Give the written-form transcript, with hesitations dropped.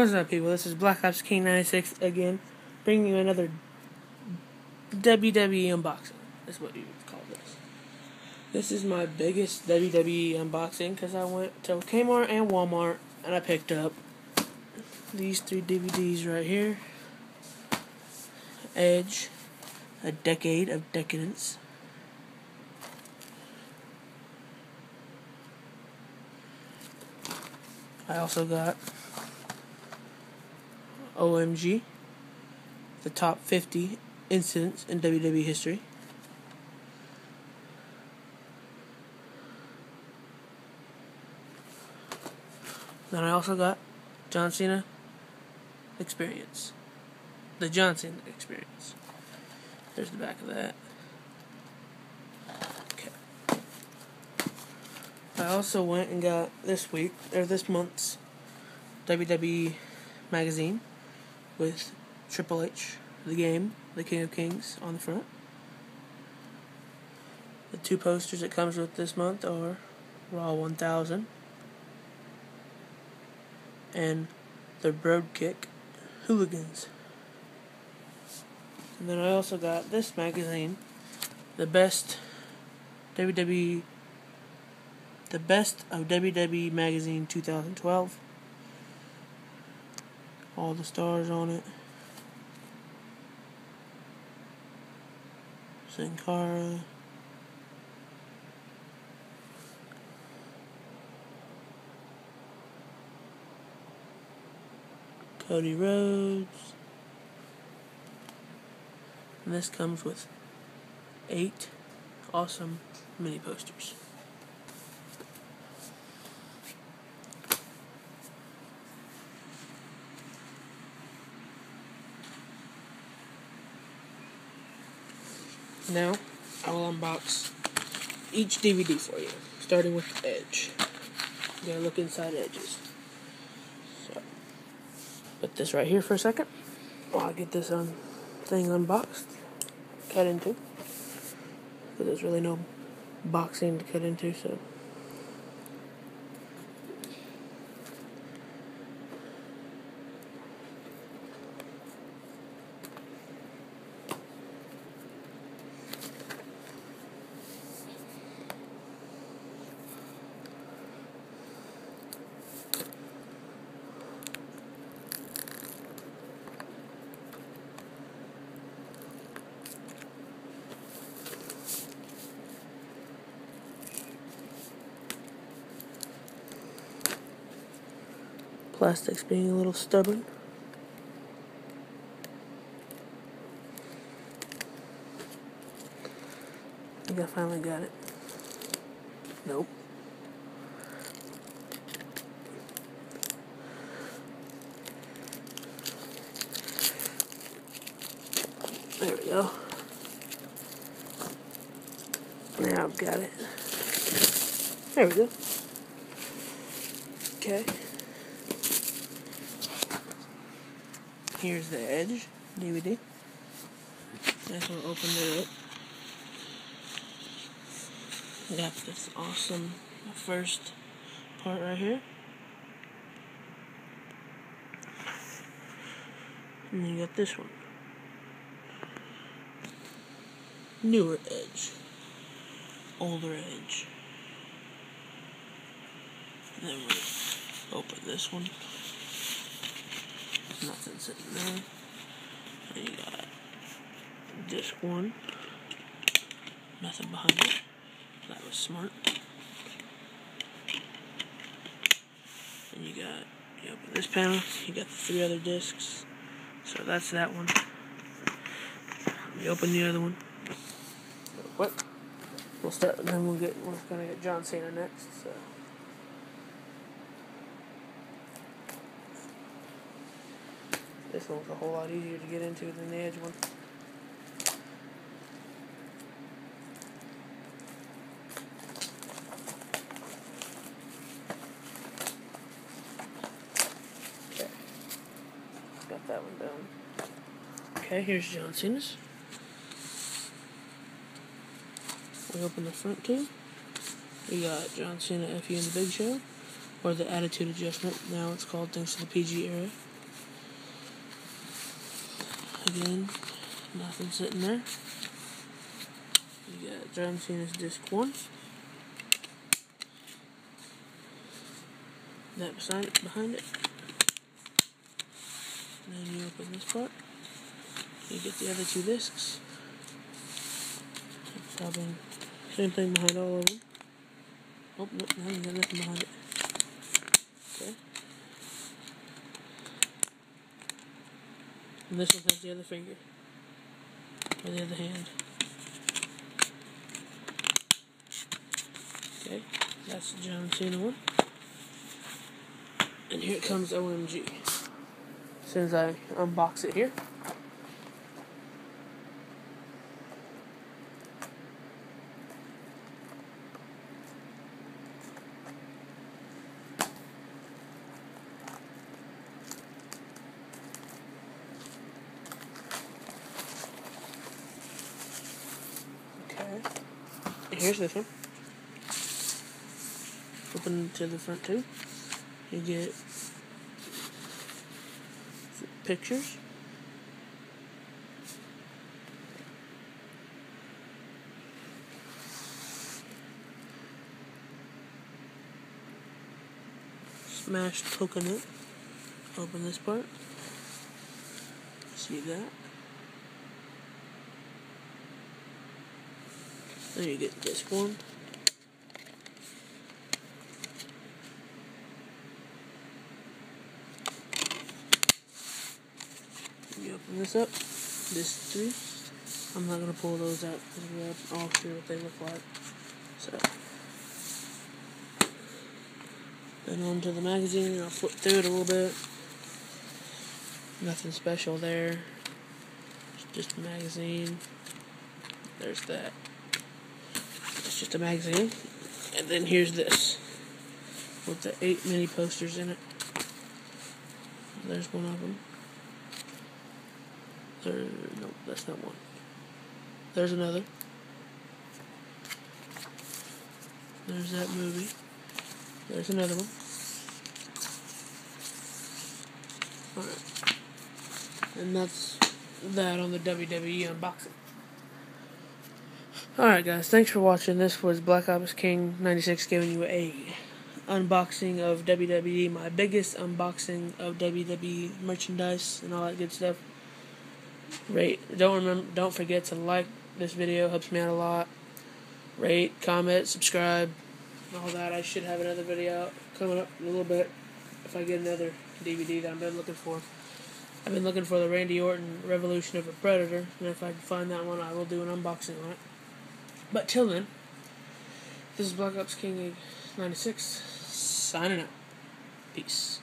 What's up, people? This is Black Ops King 96 again, bringing you another WWE unboxing. That's what you would call this. This is my biggest WWE unboxing because I went to Kmart and Walmart and I picked up these 3 DVDs right here. Edge, A Decade of Decadence. I also got OMG, the top 50 incidents in WWE history. Then I also got John Cena Experience. The John Cena Experience. There's the back of that. Okay. I also went and got this month's WWE magazine with Triple H, the Game, the King of Kings on the front. The 2 posters it comes with this month are Raw 1000 and the Road Kick Hooligans. And then I also got this magazine, the best of WWE magazine 2012. All the stars on it. Sin Cara. Cody Rhodes. And this comes with 8 awesome mini posters. Now, I will unbox each DVD for you, starting with Edge. You gotta look inside Edges. So, put this right here for a second while I get this thing unboxed, cut into. Because there's really no boxing to cut into, so. Plastic's being a little stubborn. I think I finally got it. Nope. There we go. Now I've got it. There we go. Okay. Here's the Edge DVD. That's what opened it up. We got this awesome first part right here. And then you got this one. Newer Edge. Older Edge. And then we'll open this one. Nothing sitting there. And you got disc 1. Nothing behind it. That was smart. And you open this panel, you got the 3 other discs. So that's that one. You open the other one. What? We'll start, and then we're gonna get John Cena next, so. This one's a whole lot easier to get into than the Edge one. Okay. Got that one done. Okay, here's John Cena's. We open the front two. We got John Cena, FU and the Big Show. or the Attitude Adjustment, now it's called thanks to the PG era. Again, nothing sitting there. You got John Cena's disc 1. That behind it. And then you open this part. You get the other 2 discs. Probably same thing behind all of them. Oh, nope, now you got nothing behind it. Okay. And this one has the other finger. Or the other hand. Okay, that's the John Cena one. And here it comes OMG. As soon as I unbox it here. Okay. And here's this one. Open to the front too. You get pictures. Smashed coconut. Open this part. See that? Then you get this one. You open this up. This 3. I'm not going to pull those out because we're all sure what they look like. So, then on to the magazine. I'll flip through it a little bit. Nothing special there. It's just a magazine. There's that. It's just a magazine. And then here's this. With the 8 mini posters in it. There's one of them. Nope, that's not one. There's another. There's that movie. There's another one. Alright. And that's that on the WWE unboxing. Alright guys, thanks for watching. This was Black Ops King 96 giving you a unboxing of WWE, my biggest unboxing of WWE merchandise and all that good stuff. Don't forget to like this video, helps me out a lot. Rate, comment, subscribe, all that. I should have another video out coming up in a little bit if I get another DVD that I've been looking for. I've been looking for the Randy Orton Revolution of a Predator, and if I can find that one, I will do an unboxing on it. But till then, this is Black Ops King 96 signing out. Peace.